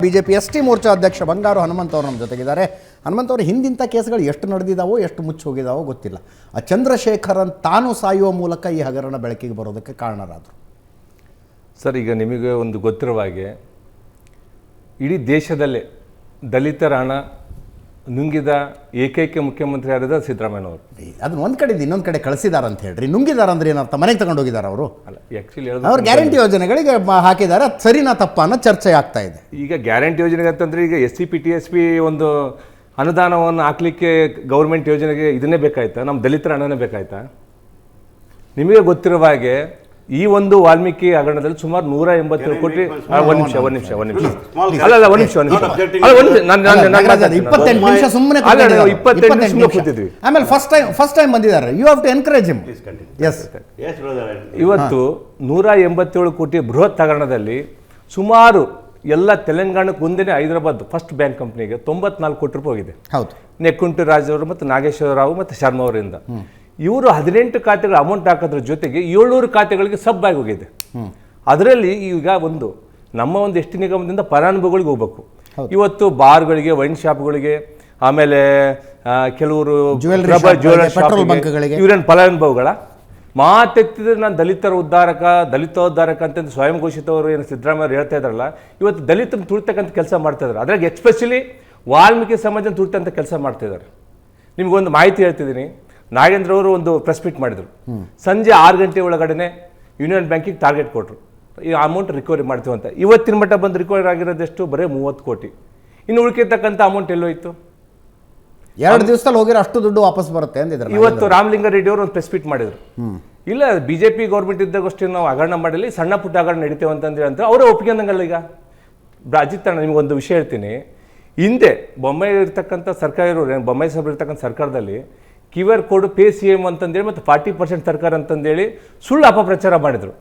BJP ST Morcha ಅಧ್ಯಕ್ಷ ಬಂಗಾರು ಹನುಮಂತ ಅವರು ನಮ್ಮ ಜೊತೆಗಿದ್ದಾರೆ. ಹನುಮಂತ ಅವರು ಹಿಂದಿಂಥ ಕೇಸ್ಗಳು ಎಷ್ಟು ನಡೆದಿದ್ದಾವೋ ಎಷ್ಟು ಮುಚ್ಚಿ ಹೋಗಿದ್ದಾವೋ ಗೊತ್ತಿಲ್ಲ. ಆ ಚಂದ್ರಶೇಖರನ್ ತಾನು ಸಾಯುವ ಮೂಲಕ ಈ ಹಗರಣ ಬೆಳಕಿಗೆ ಬರೋದಕ್ಕೆ ಕಾರಣರಾದರು. ಸರ್, ಈಗ ನಿಮಗೆ ಒಂದು ಗೊತ್ತಿರುವ ಹಾಗೆ ಇಡೀ ದೇಶದಲ್ಲೇ ದಲಿತರ ಹಣ ನುಂಗಿದ ಏಕೈಕ ಮುಖ್ಯಮಂತ್ರಿ ಯಾರಿದ ಸಿದ್ದರಾಮಯ್ಯನವರು. ಅದನ್ನ ಒಂದು ಕಡೆ ಇನ್ನೊಂದು ಕಡೆ ಕಳಿಸಿದಾರೆ ಅಂತ ಹೇಳ್ರಿ. ನುಂಗಿದಾರ ಅಂದ್ರೆ ಏನರ್ಥ? ಮನೆಗೆ ತಗೊಂಡು ಹೋಗಿದ್ದಾರೆ ಅವರು? ಅಲ್ಲ, ಆ್ಯಕ್ಚುಲಿ ಅವ್ರು ಗ್ಯಾರಂಟಿ ಯೋಜನೆಗಳಿಗೆ ಹಾಕಿದ್ದಾರೆ. ಅದು ಸರಿನಾ ತಪ್ಪ ಅನ್ನೋ ಚರ್ಚೆ ಆಗ್ತಾ ಇದೆ. ಈಗ ಗ್ಯಾರಂಟಿ ಯೋಜನೆಗೆ ಅಂತಂದರೆ ಈಗ SC PTSP ಒಂದು ಅನುದಾನವನ್ನು ಹಾಕ್ಲಿಕ್ಕೆ ಗೌರ್ಮೆಂಟ್ ಯೋಜನೆಗೆ ಇದನ್ನೇ ಬೇಕಾಯ್ತಾ? ನಮ್ಮ ದಲಿತರ ಹಣನೇ ಬೇಕಾಯ್ತಾ? ನಿಮಗೆ ಗೊತ್ತಿರುವ ಹಾಗೆ ಈ ಒಂದು ವಾಲ್ಮೀಕಿ ಹಗರಣದಲ್ಲಿ ಸುಮಾರು 187 ಕೋಟಿ. ಒಂದು ನಿಮಿಷ ಅಲ್ಲ 20 ನಿಮಿಷ ಕೂತಿದ್ವಿ. ಆಮೇಲೆ ಫಸ್ಟ್ ಟೈಮ್ ಬಂದಿದ್ದಾರೆ. You have to encourage him. Yes, ಇವತ್ತು 187 ಕೋಟಿ ಬೃಹತ್ ಹಗರಣದಲ್ಲಿ ಸುಮಾರು ಎಲ್ಲ ತೆಲಂಗಾಣಕ್ಕೆ ಒಂದೇ ಹೈದರಾಬಾದ್ ಫಸ್ಟ್ ಬ್ಯಾಂಕ್ ಕಂಪ್ನಿಗೆ 94 ಕೋಟಿ ರೂಪಾಯಿ ಹೋಗಿದೆ. ಹೌದು. ನೆಕ್ಕುಂಟು ರಾಜ್ ಅವರು ಮತ್ತು ನಾಗೇಶ್ವರ ರಾವ್ ಮತ್ತು ಶರ್ಮಾ ಅವರಿಂದ ಇವರು 18 ಖಾತೆಗಳ ಅಮೌಂಟ್ ಹಾಕೋದ್ರ ಜೊತೆಗೆ 700 ಖಾತೆಗಳಿಗೆ ಸಬ್ ಆಗಿ ಹೋಗಿದೆ. ಅದರಲ್ಲಿ ಈಗ ನಮ್ಮ ಒಂದು ಎಸ್ ಟಿ ನಿಗಮದಿಂದ ಫಲಾನುಭವಿಗಳಿಗೆ ಹೋಗ್ಬೇಕು. ಇವತ್ತು ಬಾರ್ಗಳಿಗೆ, ವೈನ್ ಶಾಪ್ಗಳಿಗೆ, ಆಮೇಲೆ ಕೆಲವರು ಇವರೇನು ಫಲಾನುಭವಿಗಳ ಮಾತೆತ್ತಿದ್ರೆ ನಾನು ದಲಿತೋದ್ಧಾರಕ ಅಂತಂದು ಸ್ವಯಂ ಘೋಷಿತವರು ಏನು ಸಿದ್ದರಾಮಯ್ಯ ಹೇಳ್ತಾ ಇದ್ರಲ್ಲ, ಇವತ್ತು ದಲಿತರನ್ನು ತುಳಿತಕ್ಕಂಥ ಕೆಲಸ ಮಾಡ್ತಾ ಇದ್ದಾರೆ. ಅದ್ರಾಗ ಎಸ್ಪೆಷಲಿ ವಾಲ್ಮೀಕಿ ಸಮಾಜನ ತುಳಿತಂಥ ಕೆಲಸ ಮಾಡ್ತಾ ಇದ್ದಾರೆ. ನಿಮ್ಗೊಂದು ಮಾಹಿತಿ ಹೇಳ್ತಿದ್ದೀನಿ. ನಾಗೇಂದ್ರ ಅವರು ಒಂದು ಪ್ರೆಸ್ ಮೀಟ್ ಮಾಡಿದರು. ಸಂಜೆ 6 ಗಂಟೆ ಒಳಗಡೆ ಯೂನಿಯನ್ ಬ್ಯಾಂಕಿಗೆ ಟಾರ್ಗೆಟ್ ಕೊಟ್ಟರು, ಈ ಅಮೌಂಟ್ ರಿಕವರಿ ಮಾಡ್ತೀವಿ ಅಂತ. ಇವತ್ತಿನ ಮಟ್ಟ ಬಂದು ರಿಕವರಿ ಆಗಿರೋದೆಷ್ಟು? ಬರೀ 30 ಕೋಟಿ. ಇನ್ನು ಉಳ್ಕಿರ್ತಕ್ಕಂಥ ಅಮೌಂಟ್ ಎಲ್ಲೋಯ್ತು? 2 ದಿವಸದಲ್ಲಿ ಹೋಗಿರೋ ಅಷ್ಟು ದುಡ್ಡು ವಾಪಸ್ ಬರುತ್ತೆ ಅಂದಿದ್ರು. ಇವತ್ತು ರಾಮಲಿಂಗಾರೆಡ್ಡಿ ಅವರು ಒಂದು ಪ್ರೆಸ್ ಮೀಟ್ ಮಾಡಿದ್ರು. ಇಲ್ಲ, BJP ಗೌರ್ಮೆಂಟ್ ಇದ್ದಾಗಷ್ಟೇ ನಾವು ಹಗರಣ ಮಾಡಿಲ್ಲ, ಸಣ್ಣ ಪುಟ್ಟ ಹಗರಣ ನಡೀತೇವೆ ಅಂತಂದ್ರೆ ಅಂತ ಅವರೇ ಒಪ್ಪಿಗೆಂದಂಗಲ್ಲ. ಈಗ ಅಜಿತ್ ಅಣ್ಣ, ನಿಮಗೊಂದು ವಿಷಯ ಹೇಳ್ತೀನಿ. ಹಿಂದೆ ಬೊಮ್ಮಾಯಿ ಇರ್ತಕ್ಕಂಥ ಸರ್ಕಾರ ಬೊಮ್ಮಾಯಿ ಸಾಹೇಬ್ ಇರ್ತಕ್ಕಂಥ ಸರ್ಕಾರದಲ್ಲಿ QR ಕೋಡ್ ಪೇ CM ಅಂತಂದೇಳಿ ಮತ್ತು 40% ಸರ್ಕಾರ ಅಂತಂದೇಳಿ ಸುಳ್ಳು ಅಪಪ್ರಚಾರ ಮಾಡಿದರು.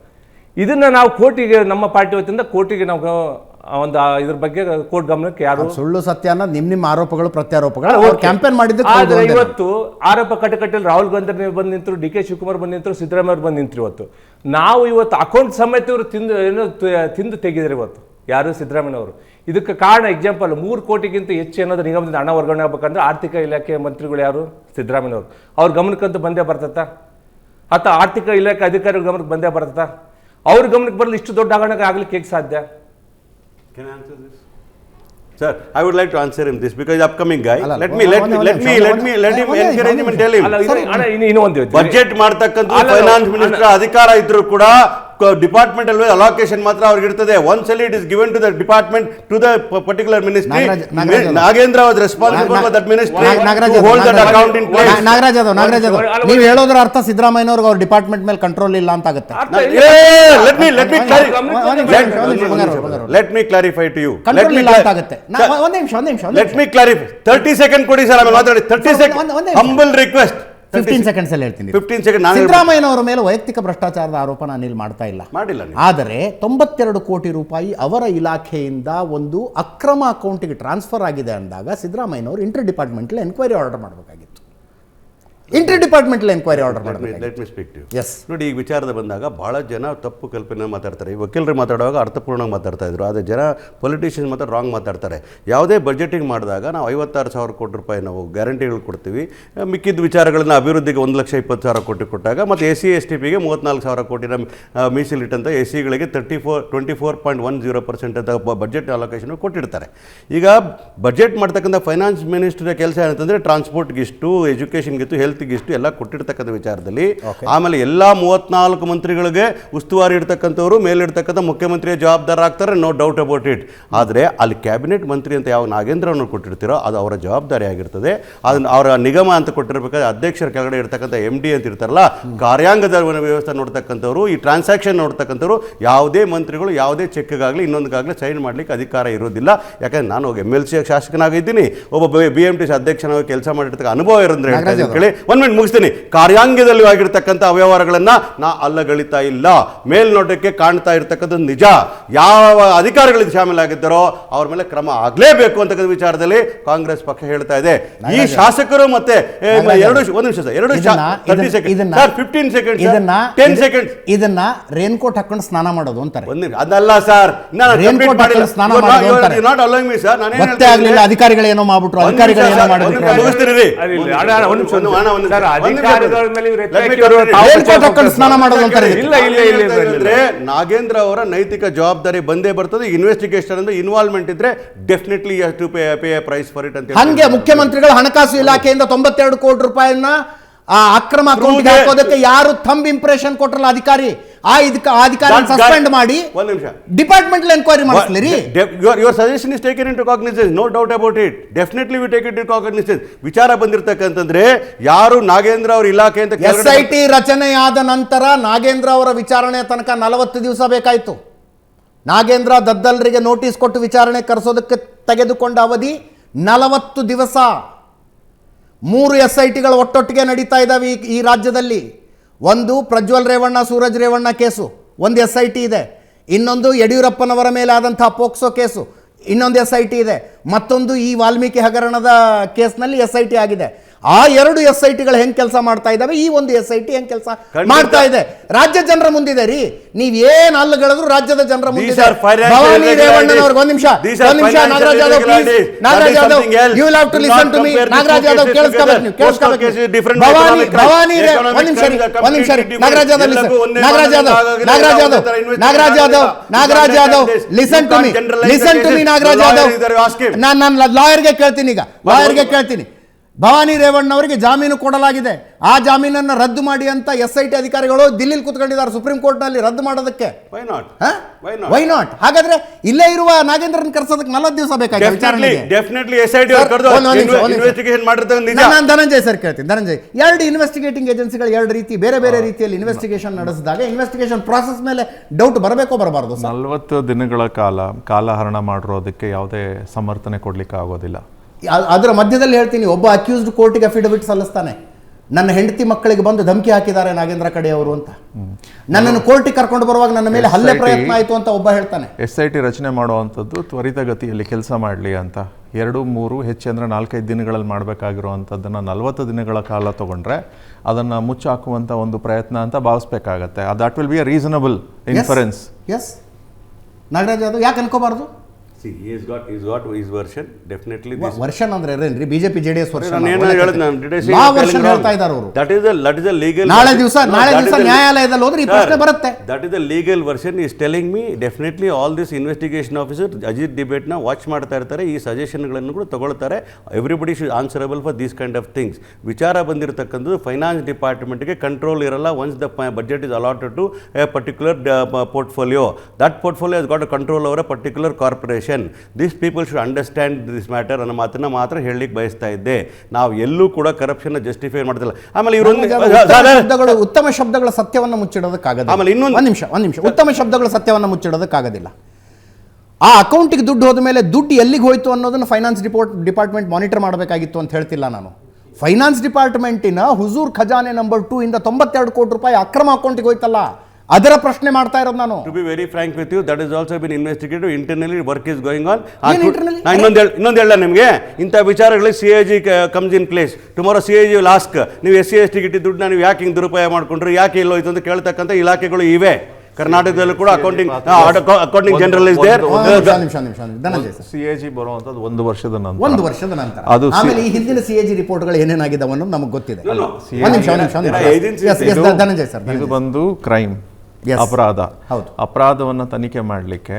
ಇದನ್ನು ನಾವು ಕೋರ್ಟಿಗೆ, ನಮ್ಮ ಪಾರ್ಟಿ ವತಿಯಿಂದ ಕೋರ್ಟಿಗೆ ನಾವು ಒಂದು ಇದ್ರ ಬಗ್ಗೆ ಕೋರ್ಟ್ ಗಮನಕ್ಕೆ ಯಾರು ಸುಳ್ಳು ಸತ್ಯ ಅನ್ನೋದು ನಿಮ್ಮ ಆರೋಪಗಳು ಪ್ರತ್ಯಾರೋಪಗಳು ಕ್ಯಾಂಪೇನ್ ಮಾಡಿದ್ದು. ಆದರೆ ಇವತ್ತು ಆರೋಪ ಕಟಕಟ್ಟಲ್ಲಿ ರಾಹುಲ್ ಗಾಂಧಿ ಬಂದು ನಿಂತರು, DK ಶಿವಕುಮಾರ್ ಬಂದು ನಿಂತರು, ಸಿದ್ದರಾಮಯ್ಯ ಅವ್ರು ಬಂದು ನಿಂತರು. ನಾವು ಇವತ್ತು ಅಕೌಂಟ್ ಸಮೇತ ಇವರು ತಿಂದು ತೆಗೆದಿದ್ದಾರೆ ಇವತ್ತು ಯಾರು ಸಿದ್ದರಾಮಯ್ಯನವರು. ಇದಕ್ಕೆ ಕಾರಣ ಎಕ್ಸಾಂಪಲ್ 3 ಕೋಟಿಗಿಂತ ಹೆಚ್ಚು ಏನಾದರೂ ನಿಗಮದಿಂದ ಹಣ ವರ್ಗಾವಣೆ ಆಗ್ಬೇಕಂದ್ರೆ ಆರ್ಥಿಕ ಇಲಾಖೆ ಮಂತ್ರಿಗಳು ಯಾರು? ಸಿದ್ದರಾಮಯ್ಯನವರು. ಅವ್ರ ಗಮನಕ್ಕಂತೂ ಬಂದೇ ಬರ್ತತ್ತ? ಅಥವಾ ಆರ್ಥಿಕ ಇಲಾಖೆ ಅಧಿಕಾರಿಗಳ ಗಮನಕ್ಕೆ ಬಂದೇ ಬರ್ತತ್ತ? ಅವ್ರ ಗಮನಕ್ಕೆ ಬರಲು ಇಷ್ಟು ದೊಡ್ಡ ಹಗರಣ ಆಗ್ಲಿಕ್ಕೆ ಹೇಗೆ ಸಾಧ್ಯ? Sir, I would like to answer him this because upcoming guy. Let him encourage him and tell him. Budget ಮಾಡ್ತಕ್ಕಂಥ ಫೈನಾನ್ಸ್ ಮಿನಿಸ್ಟರ್ ಅಧಿಕಾರ ಇದ್ರು ಕೂಡ ಡಿಪಾರ್ಟ್ಮೆಂಟ್ ಅಲ್ಲಿ ಅಲೋಕೇಶನ್ ಮಾತ್ರ ಅವ್ರಿಗೆ ಇರ್ತದೆ. ಒಂದ್ಸಲಿ it is given to the department to the particular ministry. Nagendra was responsible for that ministry to hold that account in place. Nagaraj Yadav, ನೀವು ಹೇಳೋದ್ರ ಅರ್ಥ ಸಿದ್ದರಾಮಯ್ಯನವರಿಗೆ ಅವ್ರ ಡಿಪಾರ್ಟ್ಮೆಂಟ್ ಮೇಲೆ ಕಂಟ್ರೋಲ್ ಇಲ್ಲ ಅಂತ ಆಗುತ್ತೆ. Let me clarify to you. Control ಇಲ್ಲ ಅಂತ ಆಗುತ್ತೆ. ಒಂದು ನಿಮಿಷ Let me clarify. 30 seconds ಕೊಡಿ ಸರ್, ಆಮೇಲೆ ಮಾತಾಡಿ. 30 seconds humble request. 15 seconds ಅಲ್ಲಿ ಹೇಳ್ತೀನಿ. 15 seconds. ಸಿದ್ದರಾಮಯ್ಯನವರ ಮೇಲೆ ವೈಯಕ್ತಿಕ ಭ್ರಷ್ಟಾಚಾರದ ಆರೋಪ ನಾನು ಇಲ್ಲಿ ಮಾಡ್ತಾ ಇಲ್ಲ. ಆದರೆ 92 ಕೋಟಿ ರೂಪಾಯಿ ಅವರ ಇಲಾಖೆಯಿಂದ ಒಂದು ಅಕ್ರಮ ಅಕೌಂಟ್ಗೆ ಟ್ರಾನ್ಸ್ಫರ್ ಆಗಿದೆ ಅಂದಾಗ ಸಿದ್ದರಾಮಯ್ಯನವರು ಇಂಟರ್ ಡಿಪಾರ್ಟ್ಮೆಂಟಲ್ ಎನ್ಕ್ವೈರಿ ಆರ್ಡರ್ ಮಾಡಬೇಕಾಗಿತ್ತು. ಇಂಟರ್ ಡಿಪಾರ್ಟ್ಮೆಂಟಲ್ ಎನ್ಕ್ವೈರಿ ಆರ್ಡರ್ ಮಾಡಬೇಕು. Let me speak to you. Yes, ನೋಡಿ, ಈ ವಿಚಾರದ ಬಂದಾಗ ಬಹಳ ಜನ ತಪ್ಪು ಕಲ್ಪನೆ ಮಾತಾಡ್ತಾರೆ. ಈ ವಕೀಲರು ಮಾತಾಡುವಾಗ ಅರ್ಥಪೂರ್ಣವಾಗಿ ಮಾತಾಡ್ತಾ ಇದ್ರು, ಆದರೆ ಜನ ಪೊಲಿಟಿಷಿಯನ್ಸ್ ಮಾತ್ರ ರಾಂಗ್ ಮಾತಾಡ್ತಾರೆ. ಯಾವುದೇ ಬಜೆಟಿಂಗ್ ಮಾಡಿದಾಗ ನಾವು 56,000 ಕೋಟಿ ರೂಪಾಯಿ ನಾವು ಗ್ಯಾರಂಟಿಗಳು ಕೊಡ್ತೀವಿ. ಮಿಕ್ಕಿದ ವಿಚಾರಗಳನ್ನ ಅಭಿವೃದ್ಧಿಗೆ 1,20,000 ಕೋಟಿ ಕೊಟ್ಟಾಗ ಮತ್ತು SC STPಗೆ 34,000 ಕೋಟಿನ ಮೀಸಲಿಟ್ಟಂಥ SCಗಳಿಗೆ 24.10% ಅಂತ ಬಜೆಟ್ ಅಲೋಕೇಶನ್ ಕೊಟ್ಟಿರ್ತಾರೆ. ಈಗ ಬಜೆಟ್ ಮಾಡ್ತಕ್ಕಂಥ ಫೈನಾನ್ಸ್ ಮಿನಿಸ್ಟರ್ ಕೆಲಸ ಏನಂತಂದರೆ ಟ್ರಾನ್ಸ್ಪೋರ್ಟ್ಗಿಷ್ಟು, ಎಜುಕೇಷನ್ಗಿಷ್ಟು, ಹೆಲ್ತ್ಗಿಷ್ಟು ಎಲ್ಲ ಕೊಟ್ಟಿರ್ತಕ್ಕಂಥ ವಿಚಾರದಲ್ಲಿ ಆಮೇಲೆ ಎಲ್ಲ 34 ಮಂತ್ರಿಗಳಿಗೆ ಉಸ್ತುವಾರಿ ಇರ್ತಕ್ಕಂಥವ್ರು ಮೇಲಿರ್ತಕ್ಕಂಥ ಮುಖ್ಯಮಂತ್ರಿಯ ಜವಾಬ್ದಾರ ಆಗ್ತಾರೆ, ನೋ ಡೌಟ್ ಅಬೌಟ್ ಇಟ್. ಆದರೆ ಅಲ್ಲಿ ಕ್ಯಾಬಿನೆಟ್ ಮಂತ್ರಿ ಅಂತ ಯಾವ ನಾಗೇಂದ್ರವನ್ನು ಕೊಟ್ಟಿರ್ತೀರೋ ಅದು ಅವರ ಜವಾಬ್ದಾರಿ ಆಗಿರ್ತದೆ. ಅದನ್ನು ಅವರ ನಿಗಮ ಅಂತ ಕೊಟ್ಟಿರ್ಬೇಕಾದ್ರೆ ಅಧ್ಯಕ್ಷರ ಕೆಳಗಡೆ ಇರ್ತಕ್ಕಂಥ MD ಅಂತ ಇರ್ತಾರಲ್ಲ, ಕಾರ್ಯಾಂಗದ ವ್ಯವಸ್ಥೆ ನೋಡ್ತಕ್ಕಂಥವ್ರು, ಈ ಟ್ರಾನ್ಸಾಕ್ಷನ್ ನೋಡ್ತಕ್ಕಂಥವ್ರು, ಯಾವುದೇ ಮಂತ್ರಿಗಳು ಯಾವುದೇ ಚೆಕ್ಗಾಗಲಿ ಇನ್ನೊಂದಕ್ಕಾಗಲಿ ಸೈನ್ ಮಾಡಲಿಕ್ಕೆ ಅಧಿಕಾರ ಇರೋದಿಲ್ಲ. ಯಾಕಂದ್ರೆ ನಾನು MLC ಶಾಸಕನಾಗಿದ್ದೀನಿ, ಒಬ್ಬ BMTC ಅಧ್ಯಕ್ಷನಾಗಿ ಕೆಲಸ ಮಾಡಿರ್ತಕ್ಕ ಅನುಭವ ಇರೋದ್ರೆ ಹೇಳಿ 1 ಮಿನಿಟ್ ಮುಗಿಸ್ತೀನಿ. ಕಾರ್ಯಾಂಗದಲ್ಲಿ ಆಗಿರ್ತಕ್ಕಂಥ ಅವ್ಯವಹಾರಗಳನ್ನ ನಾ ಅಲ್ಲಗಳಿತಾ ಇಲ್ಲ. ಮೇಲ್ನೋಟಕ್ಕೆ ಕಾಣ್ತಾ ಇರ್ತಕ್ಕಂಥ ನಿಜ. ಯಾವ ಅಧಿಕಾರಿಗಳಿಗೆ ಶಾಮೀಲಾಗಿದ್ದಾರೋ ಅವ್ರ ಮೇಲೆ ಕ್ರಮ ಆಗಲೇಬೇಕು ಅಂತಕ್ಕಂಥ ವಿಚಾರದಲ್ಲಿ ಕಾಂಗ್ರೆಸ್ ಪಕ್ಷ ಹೇಳ್ತಾ ಇದೆ. ಈ ಶಾಸಕರು ಮತ್ತೆ 1 ನಿಮಿಷ sir, 30 second sir, 15 second, 10 second, ಇದನ್ನ ರೇನ್ಕೋಟ್ ಹಾಕೊಂಡು ಸ್ನಾನ ಮಾಡೋದು ಅಂತಾರೆ. ಅದಲ್ಲ ಸರ್, ಗೊತ್ತೇ ಆಗ್ಲಿಲ್ಲ ಅಧಿಕಾರಿಗಳು ಏನೋ ಮಾಡ್ಬಿಟ್ರು, ಅಧಿಕಾರಿಗಳು ಏನೋ ಮಾಡಿಬಿಟ್ರು. ರೇನ್ಕೋಟ್ ಹಾಕೊಂಡು ಸ್ನಾನ ಮಾಡೋದು ಅಂತಾರೆ. ನಾಗೇಂದ್ರ ಅವರ ನೈತಿಕ ಜವಾಬ್ದಾರಿ ಬಂದೇ ಬರ್ತದೆ. ಇನ್ವೆಸ್ಟಿಗೇಷನ್ ಅಂದ್ರೆ ಇನ್ವಾಲ್ವ್ಮೆಂಟ್ ಇದ್ರೆ definitely you have to pay a price for it ಅಂತ. ಹಂಗೆ ಮುಖ್ಯಮಂತ್ರಿಗಳು ಹಣಕಾಸು ಇಲಾಖೆಯಿಂದ 92 ಕೋಟಿ ರೂಪಾಯಿನ ಆ ಅಕ್ರಮ ಅಕೌಂಟ್ಗೆ ಹಾಕೋದಕ್ಕೆ ಯಾರು ಥಂಬ್ ಇಂಪ್ರೆಷನ್ ಕೊಟ್ರಲ್ಲ ಅಧಿಕಾರಿ, ಆ ಅಧಿಕಾರಿ ಸಸ್ಪೆಂಡ್ ಮಾಡಿ ಡಿಪಾರ್ಟ್ಮೆಂಟ್ ಎನ್ಕ್ವೈರಿ ಮಾಡಿಸ್ಲಿ. Your suggestion is taken into cognisance, no doubt about it. Definitely we take it into cognisance. ವಿಚಾರ ಬಂದಿರತಕ್ಕಂತಂದ್ರೆ ಯಾರು ನಾಗೇಂದ್ರ ಅವರ ಇಲಾಖೆ ಅಂತ SIT ರಚನೆಯಾದ ನಂತರ ನಾಗೇಂದ್ರ ಅವರ ವಿಚಾರಣೆ ತನಕ 40 ದಿವಸ ಬೇಕಾಯಿತು. ನಾಗೇಂದ್ರ ದದ್ದಲ್ರಿಗೆ ನೋಟಿಸ್ ಕೊಟ್ಟು ವಿಚಾರಣೆ ಕರೆಸೋದಕ್ಕೆ ತೆಗೆದುಕೊಂಡ ಅವಧಿ 40 ದಿವಸ. 3 SITಗಳು ಒಟ್ಟೊಟ್ಟಿಗೆ ನಡೀತಾ ಇದ್ದಾವೆ ಈ ರಾಜ್ಯದಲ್ಲಿ. ಒಂದು ಪ್ರಜ್ವಲ್ ರೇವಣ್ಣ, ಸೂರಜ್ ರೇವಣ್ಣ ಕೇಸು, ಒಂದು SIT ಇದೆ. ಇನ್ನೊಂದು ಯಡಿಯೂರಪ್ಪನವರ ಮೇಲೆ ಆದಂತಹ ಪೋಕ್ಸೋ ಕೇಸು, ಇನ್ನೊಂದು SIT ಇದೆ. ಮತ್ತೊಂದು ಈ ವಾಲ್ಮೀಕಿ ಹಗರಣದ ಕೇಸ್ನಲ್ಲಿ SIT ಆಗಿದೆ. ಆ 2 SITಗಳು ಹೆಂಗ್ ಕೆಲಸ ಮಾಡ್ತಾ ಇದ್ದಾವೆ, ಈ ಒಂದು SIT ಹೆಂಗ್ ಕೆಲಸ ಮಾಡ್ತಾ ಇದೆ, ರಾಜ್ಯ ಜನರ ಮುಂದಿದೆ ರೀ. ನೀವ್ ಏನ್ ಅಲ್ಲಗಳಿದ್ರು ರಾಜ್ಯದ ಜನರ ಮುಂದಿದೆ. ಭವಾನಿ ರೇವಣ್ಣನವ್ರಿಗೆ ಒಂದ್ ನಿಮಿಷ Nagaraj Yadav, please Nagaraj Yadav, you will have to listen to me. Nagaraj Yadav ಕೇಳಿಸ್ಕೋಬೇಕು, ನೀವು ಕೇಳಿಸ್ಕೋಬೇಕು. ಭವಾನಿ ಒಂದ್ ನಿಮಿಷ Nagaraj Yadav, Nagaraj Yadav listen to me, Nagaraj Yadav. ನಾನು ಲಾಯರ್ಗೆ ಕೇಳ್ತೀನಿ, ಈಗ ಲಾಯರ್ಗೆ ಕೇಳ್ತೀನಿ. ಭವಾನಿ ರೇವಣ್ಣ ಅವರಿಗೆ ಜಾಮೀನು ಕೊಡಲಾಗಿದೆ. ಆ ಜಾಮೀನನ್ನು ರದ್ದು ಮಾಡಿ ಅಂತ SIT ಅಧಿಕಾರಿಗಳು ದಿಲ್ಲಿಲಿ ಕೂತ್ಕೊಂಡಿದ್ದಾರೆ ಸುಪ್ರೀಂ ಕೋರ್ಟ್ ನಲ್ಲಿ ರದ್ದು ಮಾಡೋದಕ್ಕೆ. Why not? ಹಾಗಾದ್ರೆ ಇಲ್ಲೇ ಇರುವ ನಾಗೇಂದ್ರನ್ ಕರ್ಸೋದಕ್ಕೆ 40 ದಿವಸ ಬೇಕಾಗಿದೆ ವಿಚಾರಣೆಗೆ. ನಾನು ಧನಂಜಯ್ ಸರ್ ಕೇಳ್ತೀನಿ. ಧನಂಜಯ್, 2 ಇನ್ವೆಸ್ಟಿಗೇಟಿಂಗ್ ಏಜೆನ್ಸಿಗಳು 2 ರೀತಿ ಬೇರೆ ಬೇರೆ ರೀತಿಯಲ್ಲಿ ಇನ್ವೆಸ್ಟಿಗೇಷನ್ ನಡೆಸಿದಾಗ ಇನ್ವೆಸ್ಟಿಗೇಷನ್ ಪ್ರಾಸೆಸ್ ಮೇಲೆ ಡೌಟ್ ಬರಬೇಕೋ ಬರಬಾರ್ದು? 40 ದಿನಗಳ ಕಾಲಹರಣ ಮಾಡಿರೋದಕ್ಕೆ ಯಾವುದೇ ಸಮರ್ಥನೆ ಕೊಡ್ಲಿಕ್ಕೆ ಆಗೋದಿಲ್ಲ. ಅದರ ಮಧ್ಯದಲ್ಲಿ ಹೇಳ್ತೀನಿ, ಒಬ್ಬ ಅಕ್ಯೂಸ್ಡ್ ಕೋರ್ಟಿಗೆ ಅಫಿಡವಿಟ್ ಸಲ್ಲಿಸ್ತಾನೆ, ನನ್ನ ಹೆಂಡತಿ ಮಕ್ಕಳಿಗೆ ಬಂದು ಧಮಕಿ ಹಾಕಿದ್ದಾರೆ ನಾಗೇಂದ್ರ ಕಡೆಯವರು ಅಂತ. ನನ್ನನ್ನು ಕೋರ್ಟಿಗೆ ಕರ್ಕೊಂಡು ಬರುವಾಗ ನನ್ನ ಮೇಲೆ ಹಲ್ಲೆ ಪ್ರಯತ್ನ ಆಯಿತು ಅಂತ ಒಬ್ಬ ಹೇಳ್ತಾನೆ. SIT ರಚನೆ ಮಾಡುವಂಥದ್ದು ತ್ವರಿತಗತಿಯಲ್ಲಿ ಕೆಲಸ ಮಾಡಲಿ ಅಂತ 2-3 ಹೆಚ್ಚಂದ್ರೆ 4-5 ದಿನಗಳಲ್ಲಿ ಮಾಡಬೇಕಾಗಿರುವಂಥದ್ದನ್ನು 40 ದಿನಗಳ ಕಾಲ ತಗೊಂಡ್ರೆ ಅದನ್ನು ಮುಚ್ಚಾಕುವಂಥ ಒಂದು ಪ್ರಯತ್ನ ಅಂತ ಭಾವಿಸ್ಬೇಕಾಗತ್ತೆ. That will be a reasonable inference. Yes Nagaraj Yadav, ಯಾಕೆ ಅನ್ಕೋಬಾರ್ದು? See, he's got his version. Definitely this version ಅಂದ್ರೆ ಏನ್ರಿ? ಬಿಜೆಪಿ ಜೆಡಿಎಸ್ ವರ್ಷನ್ ಹೇಳ್ತಾ ಇದ್ದಾರೆ ಅವರು. That is a legal. ನಾಳೆ ದಿವಸ ನ್ಯಾಯಾಲಯದಲ್ಲಿ ಹೋದ್ರೆ ಈ ಪ್ರಶ್ನೆ ಬರುತ್ತೆ. That is the legal version is telling me definitely all this investigation officer Ajit debate ನ ವಾಚ್ ಮಾಡ್ತಾ ಇರ್ತಾರೆ. ಈ ಸಜೆಷನ್ ಗಳನ್ನು ಕೂಡ ತಗೊಳ್ತಾರೆ. Everybody should answerable for these kind of things. ವಿಚಾರ ಬಂದಿರತಕ್ಕಂಥದ್ದು ಫೈನಾನ್ಸ್ ಡಿಪಾರ್ಟ್ಮೆಂಟ್ ಗೆ ಕಂಟ್ರೋಲ್ ಇರಲ್ಲ. Once the budget is allotted to a particular portfolio, that portfolio has got a control over a particular corporation. These people should understand this matter ಅನ್ನೋ ಮಾತನ್ನ ಮಾತ್ರ ಹೇಳಲಿಕ್ಕೆ ಬಯಸ್ತಾ ಇದ್ದೆ. ನಾವು ಎಲ್ಲೂ ಕೂಡ ಕರಪ್ಷನ್ ಜಸ್ಟಿಫೈ ಮಾಡ್ತಿಲ್ಲ. ಆಮೇಲೆ ಇವರು ಉತ್ತಮ ಶಬ್ದಗಳ ಸತ್ಯವನ್ನು ಮುಚ್ಚಿಡೋದಕ್ಕಾಗಲ್ಲ. ಆಮೇಲೆ ಇನ್ನೊಂದು ನಿಮಿಷ ಉತ್ತಮ ಶಬ್ದಗಳ ಸತ್ಯವನ್ನು ಮುಚ್ಚಿಡೋದಕ್ಕಾಗೋದಿಲ್ಲ. ಆ ಅಕೌಂಟಿಗೆ ದುಡ್ಡು ಹೋದ ಮೇಲೆ ದುಡ್ಡು ಎಲ್ಲಿಗೆ ಹೋಯ್ತು ಅನ್ನೋದನ್ನು ಫೈನಾನ್ಸ್ ಡಿಪಾರ್ಟ್ಮೆಂಟ್ ಮಾನಿಟರ್ ಮಾಡಬೇಕಾಗಿತ್ತು ಅಂತ ಹೇಳ್ತಿಲ್ಲ ನಾನು. ಫೈನಾನ್ಸ್ ಡಿಪಾರ್ಟ್ಮೆಂಟಿನ ಹುಜೂರ್ ಖಜಾನೆ ನಂಬರ್ 2 ಇಂದ 92 ಕೋಟಿ ರೂಪಾಯಿ ಅಕ್ರಮ ಅಕೌಂಟಿಗೆ ಹೋಯ್ತಲ್ಲ, ಅದರ ಪ್ರಶ್ನೆ ಮಾಡ್ತಾ ಇರೋದು ನಾನು. To be very frank with you, that is also been investigated. Internally work is going on. ಇನ್ನೊಂದು ಹೇಳ ನಿಮಗೆ, ಇಂಥ ವಿಚಾರಗಳಿಗೆ CAG comes in place. Tomorrow CAG will ask, ನೀವು SC ST ಗಿಟ್ಟಿ ದುಡ್ಡನ್ನ ನೀವು ಯಾಕೆ ಹಿಂಗೆ ದುರುಪಯೋಗ ಮಾಡ್ಕೊಂಡ್ರಿ, ಯಾಕೆ ಎಲ್ಲೋಯ್ತು ಅಂತ ಕೇಳ್ತಕ್ಕಂಥ ಇಲಾಖೆಗಳು ಇವೆ. ಕರ್ನಾಟಕದಲ್ಲೂ ಕೂಡ accounting general is there. CAG ಬರುವಂತದ್ದು 1 ವರ್ಷದ ನಂತರ. ಆಮೇಲೆ ಈ ಹಿಂದಿನ CAG ರಿಪೋರ್ಟ್ಗಳು ಏನೇನಾಗಿದ್ದಾವೆ ಅನ್ನೋದು ನಮಗೆ ಗೊತ್ತಿದೆ. ಇದು ಬಂದು ಕ್ರೈಮ್, ಅಪರಾಧ. ಅಪರಾಧವನ್ನು ತನಿಖೆ ಮಾಡಲಿಕ್ಕೆ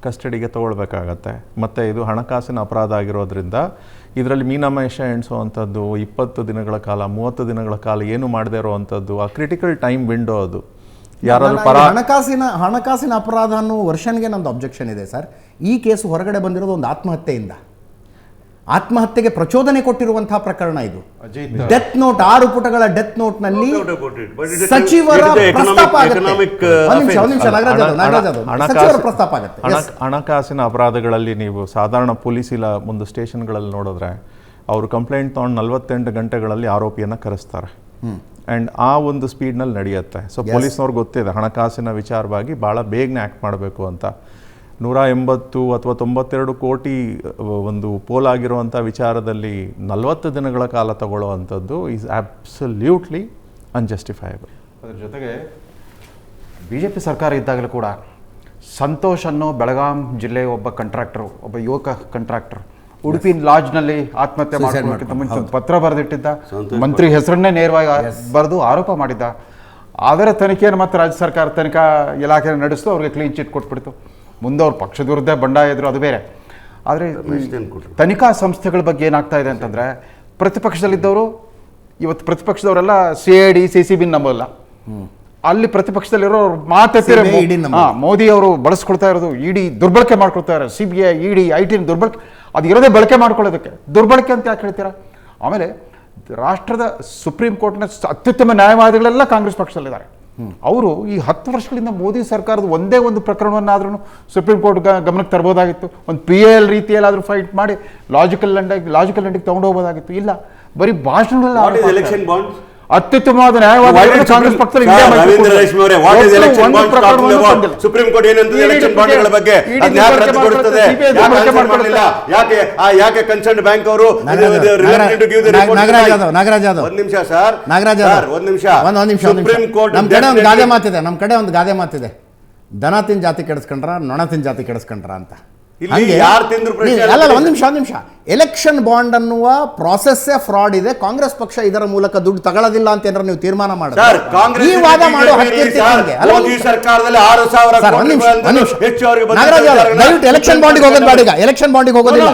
ಕಸ್ಟಡಿಗೆ ತಗೊಳ್ಬೇಕಾಗತ್ತೆ. ಮತ್ತು ಇದು ಹಣಕಾಸಿನ ಅಪರಾಧ ಆಗಿರೋದ್ರಿಂದ ಇದರಲ್ಲಿ ಮೀನಮೇಷ ಎಣಿಸುವಂಥದ್ದು 20 ದಿನಗಳ ಕಾಲ, 30 ದಿನಗಳ ಕಾಲ ಏನು ಮಾಡದೇ ಇರುವಂಥದ್ದು, ಆ ಕ್ರಿಟಿಕಲ್ ಟೈಮ್ ವಿಂಡೋ ಅದು. ಹಣಕಾಸಿನ ಅಪರಾಧ ಅನ್ನೋ ವರ್ಷನ್ಗೆ ನಂದು ಅಬ್ಜೆಕ್ಷನ್ ಇದೆ ಸರ್. ಈ ಕೇಸು ಹೊರಗಡೆ ಬಂದಿರೋದು ಒಂದು ಆತ್ಮಹತ್ಯೆಗೆ ಪ್ರಚೋದನೆ ಕೊಟ್ಟಿರುವಂತಹ ಪ್ರಕರಣ ಇದು. ಡೆತ್ ನೋಟ್, 6 ಪುಟಗಳ ಡೆತ್ ನೋಟ್ ನಲ್ಲಿ ಸಚಿವರ ಪ್ರಸ್ತಾಪ ಆಗುತ್ತೆ. ಹಣಕಾಸಿನ ಅಪರಾಧಗಳಲ್ಲಿ ನೀವು ಸಾಧಾರಣ ಪೊಲೀಸ್ ಮುಂದೆ ಸ್ಟೇಷನ್ಗಳಲ್ಲಿ ನೋಡಿದ್ರೆ ಅವರು ಕಂಪ್ಲೇಂಟ್ ತೊಗೊಂಡು 48 ಗಂಟೆಗಳಲ್ಲಿ ಆರೋಪಿಯನ್ನು ಕರೆಸ್ತಾರೆ. ಆ್ಯಂಡ್ ಆ ಒಂದು ಸ್ಪೀಡ್ನಲ್ಲಿ ನಡೆಯುತ್ತೆ. ಸೊ ಪೊಲೀಸ್ನವ್ರಿಗೆ ಗೊತ್ತಿದೆ ಹಣಕಾಸಿನ ವಿಚಾರವಾಗಿ ಭಾಳ ಬೇಗನೆ ಆ್ಯಕ್ಟ್ ಮಾಡಬೇಕು ಅಂತ. 180 ಅಥವಾ 92 ಕೋಟಿ ಒಂದು ಪೋಲಾಗಿರುವಂಥ ವಿಚಾರದಲ್ಲಿ 40 ದಿನಗಳ ಕಾಲ ತಗೊಳ್ಳುವಂಥದ್ದು ಈಸ್ ಆಬ್ಸಲ್ಯೂಟ್ಲಿ ಅನ್ಜಸ್ಟಿಫೈಯಬಲ್. ಅದರ ಜೊತೆಗೆ ಬಿ ಜೆ ಪಿ ಸರ್ಕಾರ ಇದ್ದಾಗಲೂ ಕೂಡ ಸಂತೋಷ್ ಅನ್ನೋ ಬೆಳಗಾಂ ಜಿಲ್ಲೆಯ ಒಬ್ಬ ಕಂಟ್ರಾಕ್ಟರು, ಒಬ್ಬ ಯುವಕ ಕಂಟ್ರಾಕ್ಟರ್ ಉಡುಪಿ ಲಾಡ್ಜ್ನಲ್ಲಿ ಆತ್ಮಹತ್ಯೆ ಮಾಡೋದಕ್ಕಿಂತ ಮುಂಚೆ ಒಂದು ಪತ್ರ ಬರೆದಿಟ್ಟಿದ್ದ, ಮಂತ್ರಿ ಹೆಸರನ್ನೇ ನೇರವಾಗಿ ಬರೆದು ಆರೋಪ ಮಾಡಿದ್ದ. ಅದರ ತನಿಖೆಯನ್ನು ಮತ್ತೆ ರಾಜ್ಯ ಸರ್ಕಾರ ತನಿಖಾ ಇಲಾಖೆ ನಡೆಸ್ತು, ಅವ್ರಿಗೆ ಕ್ಲೀನ್ ಚಿಟ್ ಕೊಟ್ಬಿಡ್ತು. ಮುಂದೆ ಅವ್ರ ಪಕ್ಷದ ವಿರುದ್ಧ ಬಂಡಾಯ ಇದ್ರು, ಅದು ಬೇರೆ. ಆದರೆ ತನಿಖಾ ಸಂಸ್ಥೆಗಳ ಬಗ್ಗೆ ಏನಾಗ್ತಾ ಇದೆ ಅಂತಂದರೆ, ಪ್ರತಿಪಕ್ಷದಲ್ಲಿದ್ದವರು ಇವತ್ತು ಪ್ರತಿಪಕ್ಷದವರೆಲ್ಲ CID CCB ನಂಬಲ್ಲ. ಅಲ್ಲಿ ಪ್ರತಿಪಕ್ಷದಲ್ಲಿರೋ ಮಾತೆತ್ತಿರ ಮೋದಿ ಅವರು ಬಳಸ್ಕೊಳ್ತಾ ಇರೋದು ಇಡಿ ದುರ್ಬಳಕೆ ಮಾಡ್ಕೊಳ್ತಾ ಇದ್ದಾರೆ. CBI ED IT ದುರ್ಬಳಕೆ, ಅದು ಇರೋದೇ ಬಳಕೆ ಮಾಡ್ಕೊಳ್ಳೋದಕ್ಕೆ. ದುರ್ಬಳಕೆ ಅಂತ ಯಾಕೆ ಹೇಳ್ತೀರಾ? ಆಮೇಲೆ ರಾಷ್ಟ್ರದ ಸುಪ್ರೀಂ ಕೋರ್ಟ್ನ ಅತ್ಯುತ್ತಮ ನ್ಯಾಯವಾದಿಗಳೆಲ್ಲ ಕಾಂಗ್ರೆಸ್ ಪಕ್ಷದಲ್ಲಿದ್ದಾರೆ. ಅವರು ಈ 10 ವರ್ಷಗಳಿಂದ ಮೋದಿ ಸರ್ಕಾರದ ಒಂದೇ ಒಂದು ಪ್ರಕರಣವನ್ನಾದ್ರೂ ಸುಪ್ರೀಂ ಕೋರ್ಟ್ ಗಮನಕ್ಕೆ ತರಬಹುದಾಗಿತ್ತು. ಒಂದು PIL ರೀತಿಯಲ್ಲಾದರೂ ಫೈಟ್ ಮಾಡಿ ಲಾಜಿಕಲ್ ಎಂಡಿಗೆ ತಗೊಂಡು ಹೋಗ್ಬೋದಾಗಿತ್ತು. ಇಲ್ಲ, ಬರೀ ಭಾಷಣಗಳೆಲ್ಲ ಅತ್ಯುತ್ತಮವಾದ ನ್ಯಾಯವಾದಿಗಳು ಕಾಂಗ್ರೆಸ್ ಪಕ್ಷದಲ್ಲಿ ಸುಪ್ರೀಂ ಕೋರ್ಟ್ ಏನಂತ ಎಲೆಕ್ಷನ್ ಬಾಂಡ್ಗಳ ಬಗ್ಗೆ ಯಾಕೆ ಕನ್ಸರ್ನ್ ಬ್ಯಾಂಕ್ ಅವರು ಒಂದ್ ನಿಮಿಷ ಸರ್, ಒಂದ್ ನಿಮಿಷ. ಸುಪ್ರೀಂ ಕೋರ್ಟ್ ನಮ್ ಕಡೆ ಒಂದು ಗಾದೆ ಮಾತಿದೆ, ದನ ತಿನ್ ಜಾತಿ ಕೆಡಿಸ್ಕೊಂಡ್ರ ನೊಣ ತಿನ್ ಜಾತಿ ಕೆಡಿಸ್ಕೊಂಡ್ರ ಅಂತ. ಒಂದ್ ನಿಮಿಷ. ಎಲೆಕ್ಷನ್ ಬಾಂಡ್ ಅನ್ನುವ ಪ್ರಾಸೆಸ್ಸೇ ಫ್ರಾಡ್ ಇದೆ. ಕಾಂಗ್ರೆಸ್ ಪಕ್ಷ ಇದರ ಮೂಲಕ ದುಡ್ಡು ತಗೊಳ್ಳೋದಿಲ್ಲ ಅಂತ ಏನಾರ ನೀವು ತೀರ್ಮಾನ ಮಾಡಿದ್ರೆ ಈ ವಾದ ಮಾಡೋ ದಯವಿಟ್ಟು ಎಲೆಕ್ಷನ್ ಬಾಂಡಿಗೆ ಹೋಗೋದು ಬೇಡ. ಈಗ ಎಲೆಕ್ಷನ್ ಬಾಂಡಿಗೆ ಹೋಗೋದಿಲ್ಲ.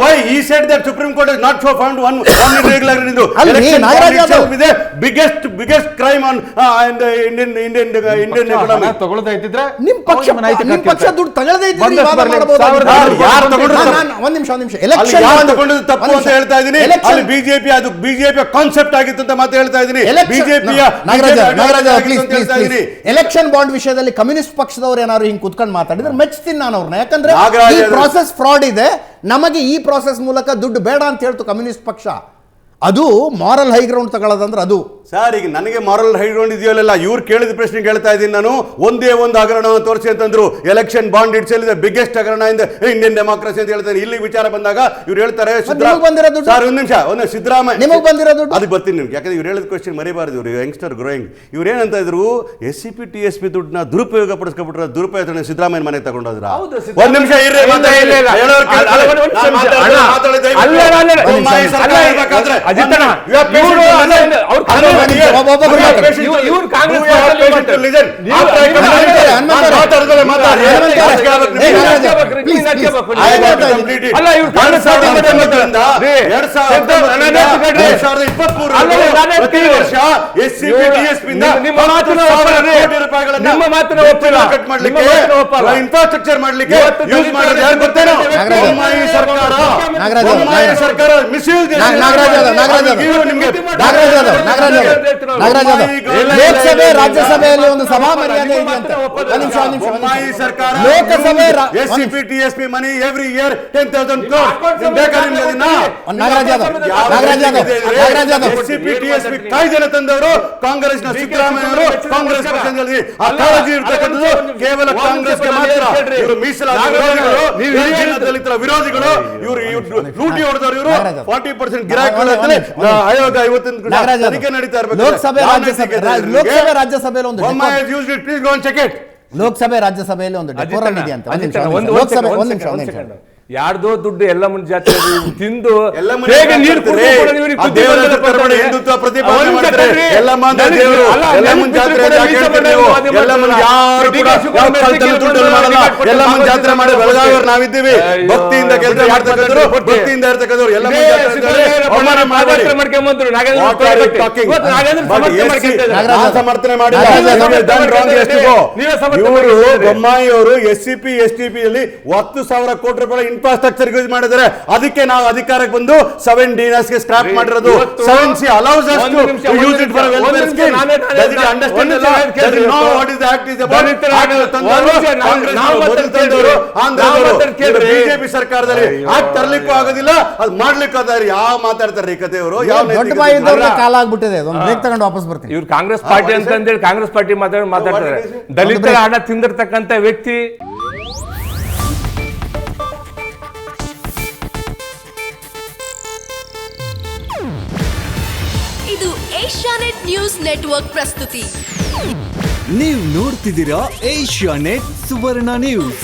ಬಿಗ್ಗೆಸ್ಟ್ ಕ್ರೈಮ್ ಆನ್ ಇಂಡಿಯನ್ ತಗೊಳ್ತಾ ಇದ್ದಿದ್ರೆ ನಿಮ್ ಪಕ್ಷ ದುಡ್ಡು ತಗೊಳ್ಳದೇ ಇದ್ದಿದ್ರೆ ಒಂದ್ ನಿಮಿಷ ಎಲೆಕ್ಷನ್ ತಪ್ಪು ಅಂತ ಹೇಳ್ತಾ ಇದ್ದೀನಿ. ಅಲ್ಲಿ ಬಿಜೆಪಿ ಅದು ಬಿಜೆಪಿ ಕಾನ್ಸೆಪ್ಟ್ ಆಗಿತ್ತು ಅಂತ ಮಾತ್ರ ಹೇಳ್ತಾ ಇದ್ದೀನಿ. ಬಿಜೆಪಿಯ ಎಲೆಕ್ಷನ್ ಬಾಂಡ್ ವಿಷಯದಲ್ಲಿ ಕಮ್ಯುನಿಸ್ಟ್ ಪಕ್ಷದವ್ರು ಏನಾದ್ರು ಹಿಂಗ್ ಕುತ್ಕೊಂಡು ಮಾತಾಡಿದ್ರೆ ಮೆಚ್ತೀನಿ ನಾನು ಅವ್ರನ್ನ. ಯಾಕಂದ್ರೆ ಈ ಪ್ರಾಸೆಸ್ ಫ್ರಾಡ್ ಇದೆ, ನಮಗೆ ಈ ಪ್ರಾಸೆಸ್ ಮೂಲಕ ದುಡ್ಡು ಬೇಡ ಅಂತ ಹೇಳ್ತು ಕಮ್ಯುನಿಸ್ಟ್ ಪಕ್ಷ. ಅದು ಮಾರಲ್ ಹೈಗ್ರೌಂಡ್ ತಗೊಳ್ಳೋದಂದ್ರೆ ಅದು ಸರ್. ಈಗ ನನಗೆ ಮಾರಲ್ ಹೈಗ್ರೌಂಡ್ ಇದೆಯಲ್ಲ, ಇವ್ರು ಕೇಳಿದ ಪ್ರಶ್ನೆ ಕೇಳ್ತಾ ಇದ್ದೀನಿ ನಾನು. ಒಂದೇ ಒಂದು ಹಗರಣವನ್ನು ತೋರಿಸಿ ಅಂತಂದ್ರು. ಎಲೆಕ್ಷನ್ ಬಾಂಡ್ ಇಟ್ಸ್ ಇದೆ ಬಿಗ್ಗೆಸ್ಟ್ ಹಗರಣ ಇಂದ ಇಂಡಿಯನ್ ಡೆಮಾಕ್ರಸಿ ಅಂತ ಹೇಳ್ತಾರೆ. ಇಲ್ಲಿ ವಿಚಾರ ಬಂದಾಗ ಇವ್ರು ಹೇಳ್ತಾರೆ ಸರ್ ಒಂದ್ ನಿಮಿಷ ಸಿದ್ದರಾಮಯ್ಯ ನಿಮಗೆ ಬಂದಿರೋ ದುಡ್ಡು ಅದು ಬರ್ತೀನಿ ನಿಮ್ಗೆ. ಯಾಕಂದ್ರೆ ಇವ್ರು ಹೇಳಿದ ಕ್ವಶನ್ ಮರಿಬಾರ್ದು. ಇವರು ಯಂಗ್ಸ್ಟರ್ ಗ್ರೋಯಿಂಗ್. ಇವ್ರು ಏನಂತ ಇದ್ರು, SCP TSP ದುಡ್ಡನ್ನ ದುರುಪಯೋಗ ಪಡಿಸ್ಕೊಬಿಟ್ರೆ ದುರುಪಯೋಗ ಸಿದ್ದರಾಮಯ್ಯ ಮನೆಗೆ ತಗೊಂಡೋದ್ರ. ಒಂದ್ ನಿಮಿಷ ಇನ್ಫ್ರಾಸ್ಟ್ರಕ್ಚರ್ ಮಾಡ್ಲಿಕ್ಕೆ ಯೂಸ್ ಮಾಡೋದು ಯಾರು ಗೊತ್ತೇನೋ? ಸರ್ಕಾರ ಮಿಸ್ಯೂಸ್. ಲೋಕಸಭೆ ರಾಜ್ಯಸಭೆಯಲ್ಲಿ ಒಂದು ಸಭಾ ಮರ್ಯಾದೆ ಇದೆ ಅಂತ. ಲೋಕಸಭೆ SCP TSP money every year 10,000 crore. SCP TSP ಕಾಯ್ದೆನ ತಂದವರು ಕಾಂಗ್ರೆಸ್ನ ಸಿದ್ದರಾಮಯ್ಯ ಅವರು. ಕಾಂಗ್ರೆಸ್ ಪಕ್ಷದಲ್ಲಿ ಆ ಕಾಳಜಿ ಇರ್ತಕ್ಕಂಥದ್ದು ಕೇವಲ ಕಾಂಗ್ರೆಸ್ಗೆ ಮಾತ್ರ. ಇವರು ಮೀಸಲಾತಿ ವಿರೋಧಿಗಳು, ದಲಿತರ ವಿರೋಧಿಗಳು, ಇವರು ಲೂಟಿ ಹೊಡೆದವರು. ಇವರು 40% ಗಿರಾಕಿಗಳು ಆಯೋಗ ಇವತ್ತಿನ ತನಿಖೆ ನಡೀತಾ ಇರಬೇಕು. ಲೋಕಸಭೆ ರಾಜ್ಯಸಭೆಯಲ್ಲಿ ಒಂದು ಲೋಕಸಭೆ ರಾಜ್ಯಸಭೆಯಲ್ಲಿ ಒಂದು ಡೆಕೋರಂ ಇದೆ ಅಂತ. ಯಾರ್ದೋ ದುಡ್ಡು ಎಲ್ಲ ಮುಂದೆ ಜಾತಿ ತಿಂದು ನಾವಿದ್ದೀವಿ. ಭಕ್ತಿಯಿಂದ ಕೆಲಸ ಮಾಡ್ತಕ್ಕಂಥವ್ರು, ಭಕ್ತಿಯಿಂದ ಇರ್ತಕ್ಕಂಥವ್ರು ಎಲ್ಲ ಸಮರ್ಥನೆ ಮಾಡಿಲ್ಲ. ಬೊಮ್ಮಾಯಿ ಅವರು SCP STP ಯಲ್ಲಿ 10,000 ಕೋಟಿ ರೂಪಾಯಿ ಇನ್ಫ್ರಾಸ್ಟ್ರಕ್ಚರ್ ಯೂಸ್ ಮಾಡಿದ್ದಾರೆ. ಅದಕ್ಕೆ ನಾವು ಅಧಿಕಾರಕ್ಕೆ ಬಂದು 7 DNAs ಗೆ ಸ್ಕ್ರಾಪ್ ಮಾಡಿರೋದು. 7C allows us to use it for a welfare scheme. Does it understand the law? Does it know what is the act is about? BJP ಸರ್ಕಾರದಲ್ಲಿ ಆಕ್ಟ್ ತರಲಿಕ್ಕೂ ಆಗೋದಿಲ್ಲ, ಅದು ಮಾಡ್ಲಿಕ್ಕೂ ಆಗೋದಿಲ್ಲ. ಯಾವ ಮಾತಾಡ್ತಾರೆ ಈ ಕಥೆಯವರು? ಯಾವ ದೊಡ್ಡ ಬಾಯಿ ಇದ್ದವ್ರಿಗೆ ಕಾಲ ಆಗ್ಬಿಟ್ಟಿದೆ. ಒಂದು ಬ್ರೇಕ್ ತಗೊಂಡು ವಾಪಸ್ ಬರ್ತೀನಿ. ಇವ್ರು ಕಾಂಗ್ರೆಸ್ ಪಾರ್ಟಿ ಅಂತ ಹೇಳಿ ಕಾಂಗ್ರೆಸ್ ಪಾರ್ಟಿ ಮಾತಾಡ್ತಾರೆ. ದಲಿತರ ಹಣ ತಿಂದಿರ್ತಕ್ಕಂಥ ವ್ಯಕ್ತಿ. ಇದು ಏಷ್ಯಾನೆಟ್ ನ್ಯೂಸ್ ನೆಟ್ವರ್ಕ್ ಪ್ರಸ್ತುತಿ. ನೀವು ನೋಡ್ತಿದ್ದೀರಾ ಏಷ್ಯಾನೆಟ್ ಸುವರ್ಣ ನ್ಯೂಸ್.